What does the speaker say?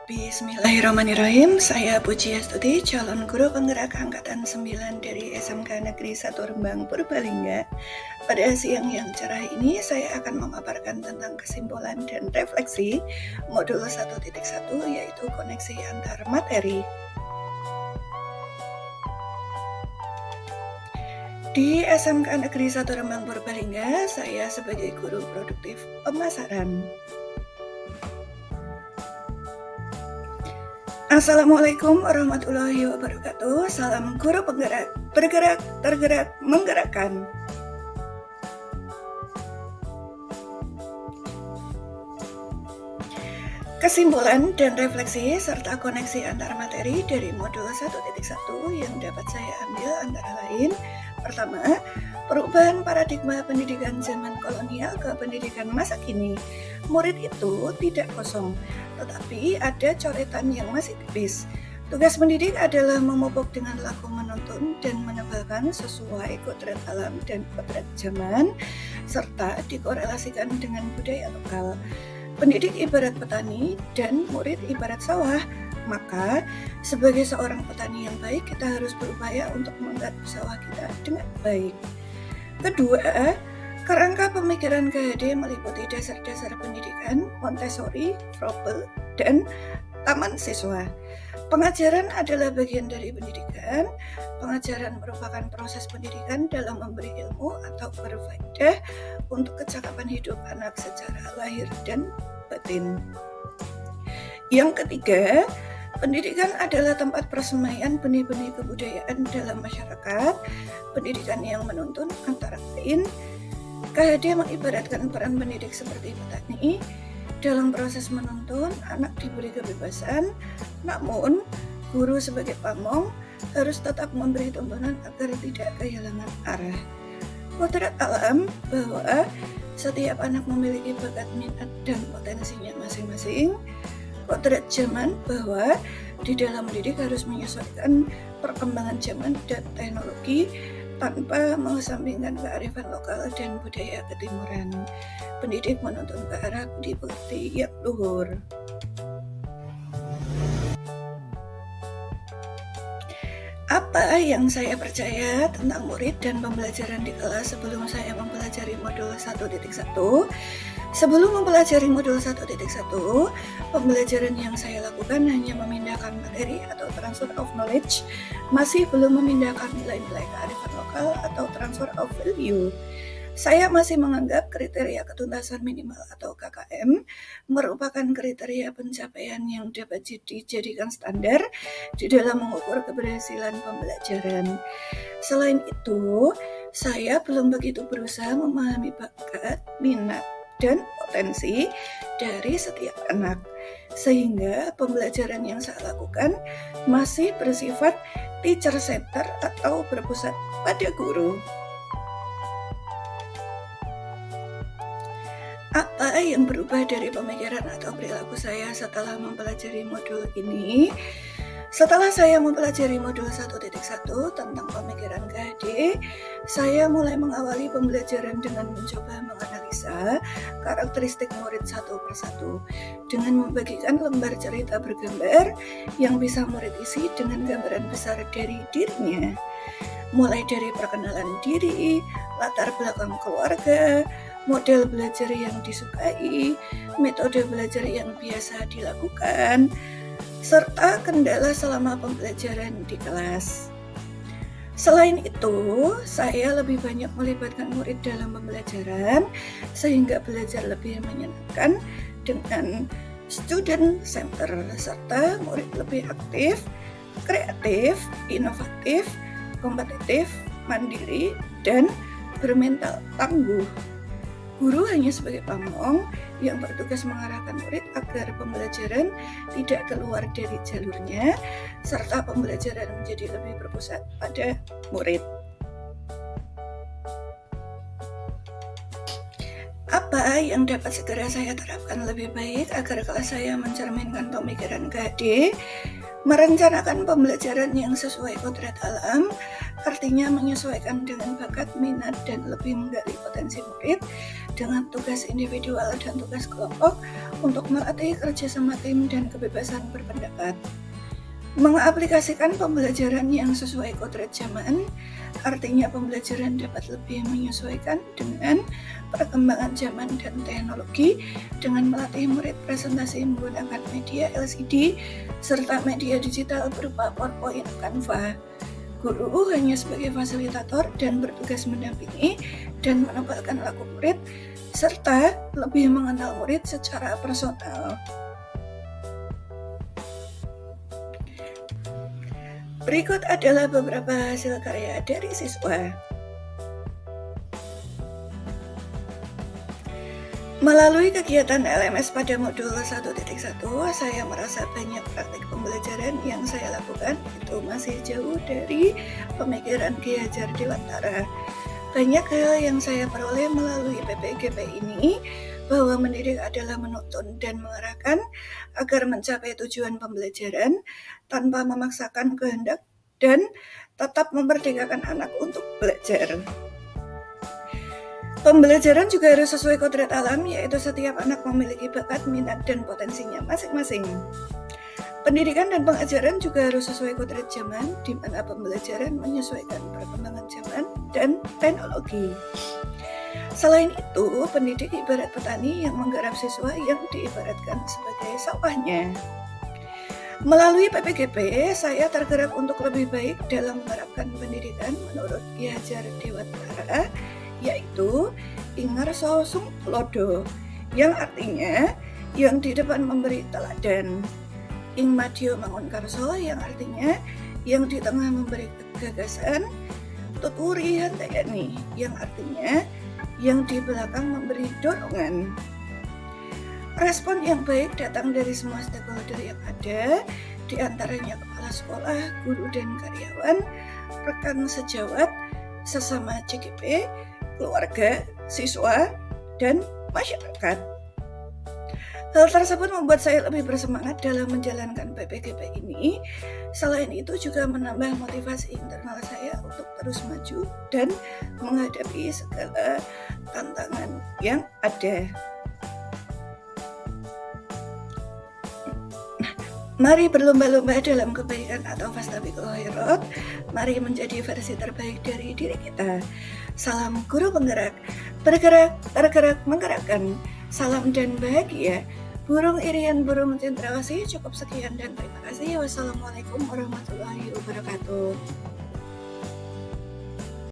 Bismillahirrahmanirrahim. Saya Puji Astuti, calon guru penggerak angkatan 9 dari SMK Negeri 1 Rembang, Purbalingga. Pada siang yang cerah ini, saya akan memaparkan tentang kesimpulan dan refleksi modul 1.1, yaitu koneksi antar materi. Di SMK Negeri 1 Rembang, Purbalingga, saya sebagai guru produktif pemasaran. Assalamualaikum warahmatullahi wabarakatuh. Salam guru penggerak, bergerak, tergerak, menggerakkan. Kesimpulan dan refleksi serta koneksi antar materi dari modul 1.1 yang dapat saya ambil antara lain: pertama, perubahan paradigma pendidikan zaman kolonial ke pendidikan masa kini. Murid itu tidak kosong, tetapi ada coretan yang masih tipis. Tugas mendidik adalah memupuk dengan laku menuntun dan menebalkan sesuai kodrat alam dan kodrat zaman, serta dikorelasikan dengan budaya lokal. Pendidik ibarat petani dan murid ibarat sawah. Maka, sebagai seorang petani yang baik, kita harus berupaya untuk menggarap sawah kita dengan baik. Kedua, kerangka pemikiran KHD meliputi dasar-dasar pendidikan, Montessori, Froebel, dan taman siswa. Pengajaran adalah bagian dari pendidikan. Pengajaran merupakan proses pendidikan dalam memberi ilmu atau berfaedah untuk kecakapan hidup anak secara lahir dan batin. Yang ketiga, pendidikan adalah tempat persemaian benih-benih kebudayaan dalam masyarakat. Pendidikan yang menuntun antara lain, KHD mengibaratkan peran pendidik seperti petani. Dalam proses menuntun, anak diberi kebebasan, namun guru sebagai pamong harus tetap memberi tuntunan agar tidak kehilangan arah. Kodrat alam bahwa setiap anak memiliki bakat, minat, dan potensinya masing-masing. Kodrat zaman bahwa di dalam mendidik harus menyesuaikan perkembangan zaman dan teknologi tanpa mengesampingkan kearifan lokal dan budaya ketimuran. Pendidik menuntun ke arah budi pekerti yang luhur. Apa yang saya percaya tentang murid dan pembelajaran di kelas sebelum saya mempelajari modul 1.1? Sebelum mempelajari modul 1.1, pembelajaran yang saya lakukan hanya memindahkan materi atau transfer of knowledge, masih belum memindahkan nilai-nilai kearifan lokal atau transfer of value. Saya masih menganggap kriteria ketuntasan minimal atau KKM merupakan kriteria pencapaian yang dapat dijadikan standar di dalam mengukur keberhasilan pembelajaran. Selain itu, saya belum begitu berusaha memahami bakat, minat, dan potensi dari setiap anak, sehingga pembelajaran yang saya lakukan masih bersifat teacher center atau berpusat pada guru. Apa yang berubah dari pemikiran atau perilaku saya setelah mempelajari modul ini? Setelah saya mempelajari modul 1.1 tentang pemikiran KHD, saya mulai mengawali pembelajaran dengan mencoba menganalisa karakteristik murid satu persatu dengan membagikan lembar cerita bergambar yang bisa murid isi dengan gambaran besar dari dirinya, mulai dari perkenalan diri, latar belakang keluarga, model belajar yang disukai, metode belajar yang biasa dilakukan, serta kendala selama pembelajaran di kelas. Selain itu, saya lebih banyak melibatkan murid dalam pembelajaran sehingga belajar lebih menyenangkan dengan student center, serta murid lebih aktif, kreatif, inovatif, kompetitif, mandiri, dan bermental tangguh. Guru hanya sebagai pamong yang bertugas mengarahkan murid agar pembelajaran tidak keluar dari jalurnya, serta pembelajaran menjadi lebih berpusat pada murid. Apa apa yang dapat segera saya terapkan lebih baik agar kelas saya mencerminkan pemikiran KD? Merencanakan pembelajaran yang sesuai kodrat alam, artinya menyesuaikan dengan bakat, minat, dan lebih menggali potensi murid dengan tugas individual dan tugas kelompok untuk melatih kerjasama tim dan kebebasan berpendapat. Mengaplikasikan pembelajaran yang sesuai kodrat zaman, artinya pembelajaran dapat lebih menyesuaikan dengan perkembangan zaman dan teknologi dengan melatih murid presentasi menggunakan media LCD serta media digital berupa PowerPoint, Canva. Guru hanya sebagai fasilitator dan bertugas mendampingi dan menempatkan laku murid serta lebih mengenal murid secara personal. Berikut adalah beberapa hasil karya dari siswa. Melalui kegiatan LMS pada modul 1.1, saya merasa banyak praktik pembelajaran yang saya lakukan itu masih jauh dari pemikiran Ki Hajar Dewantara. Banyak hal yang saya peroleh melalui PPGP ini, bahwa mendidik adalah menuntun dan mengarahkan agar mencapai tujuan pembelajaran tanpa memaksakan kehendak dan tetap memerdekakan anak untuk belajar. Pembelajaran juga harus sesuai kodrat alam, yaitu setiap anak memiliki bakat, minat, dan potensinya masing-masing. Pendidikan dan pengajaran juga harus sesuai kodrat zaman, di mana pembelajaran menyesuaikan perkembangan zaman dan teknologi. Selain itu, pendidik ibarat petani yang menggarap siswa yang diibaratkan sebagai sawahnya. Melalui PPGP, saya tergerak untuk lebih baik dalam menerapkan pendidikan menurut Ki Hajar Dewantara, yaitu Ingarso Sung Lodo, yang artinya yang di depan memberi teladan. Ing Madyo Mangun Karso, yang artinya yang di tengah memberi gagasan. Tuturi Handayani, yang artinya yang di belakang memberi dorongan. Respon yang baik datang dari semua stakeholder yang ada, di antaranya kepala sekolah, guru dan karyawan, rekan sejawat, sesama CGP, keluarga, siswa, dan masyarakat. Hal tersebut membuat saya lebih bersemangat dalam menjalankan PPGP ini. Selain itu juga menambah motivasi internal saya untuk terus maju dan menghadapi segala tantangan yang ada. Mari berlomba-lomba dalam kebaikan atau fastabiqul khairat. Mari menjadi versi terbaik dari diri kita. Salam guru penggerak, bergerak, tergerak, menggerakkan. Salam dan bahagia. Burung Irian Burung Cendrawasih. Cukup sekian dan terima kasih. Wassalamualaikum warahmatullahi wabarakatuh.